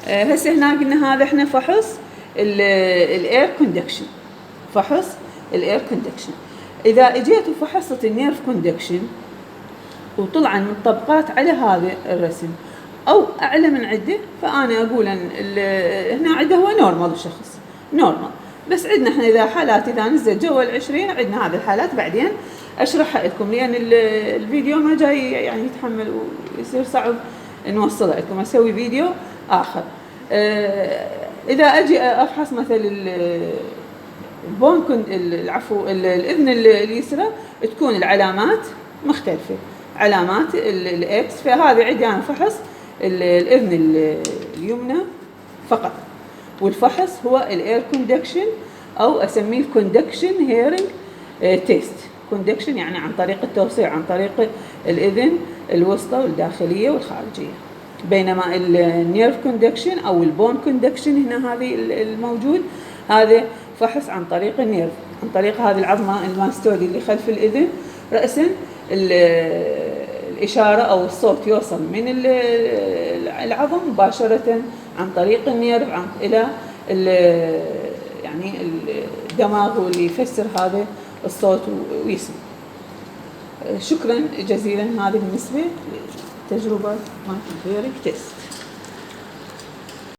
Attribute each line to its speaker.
Speaker 1: هسه هنا قلنا هذا احنا فحص الاير كوندكشن، فحص الاير كوندكشن. اذا اجيت وفحصت النيرف كوندكشن وطلع المطبقات على هذا الرسم او اعلى من عده، فانا اقول ان هنا عده هو نورمال، الشخص نورمال. بس عندنا احنا اذا حالات اذا نزلت جوا ال20 عندنا هذه الحالات بعدين اشرحها لكم، لان الفيديو ما جاي يعني يتحمل ويصير صعب نوصله لكم، اسوي فيديو اخر. اذا اجي افحص مثلا البون العفو الاذن اليسرى، تكون العلامات مختلفه، علامات الاكس. فهذه عندي انا فحص الاذن اليمنى فقط، والفحص هو الاير كوندكشن او اسميه الكوندكشن هيرنج تيست. كوندكشن يعني عن طريق التوسيع عن طريق الاذن الوسطى والداخليه والخارجيه. بينما النيرف كوندكشن او البون كوندكشن هنا هذه الموجود، هذا فحص عن طريق النيرف، عن طريق هذه العظمه الماستودي اللي خلف الاذن راسا. الاشاره او الصوت يوصل من العظم مباشره عن طريق النيرف الى يعني الدماغ، واللي يفسر هذا الصوت ويسمع. شكرا جزيلا. هذه بالنسبه لتجربه مالت الهيرنج تيست.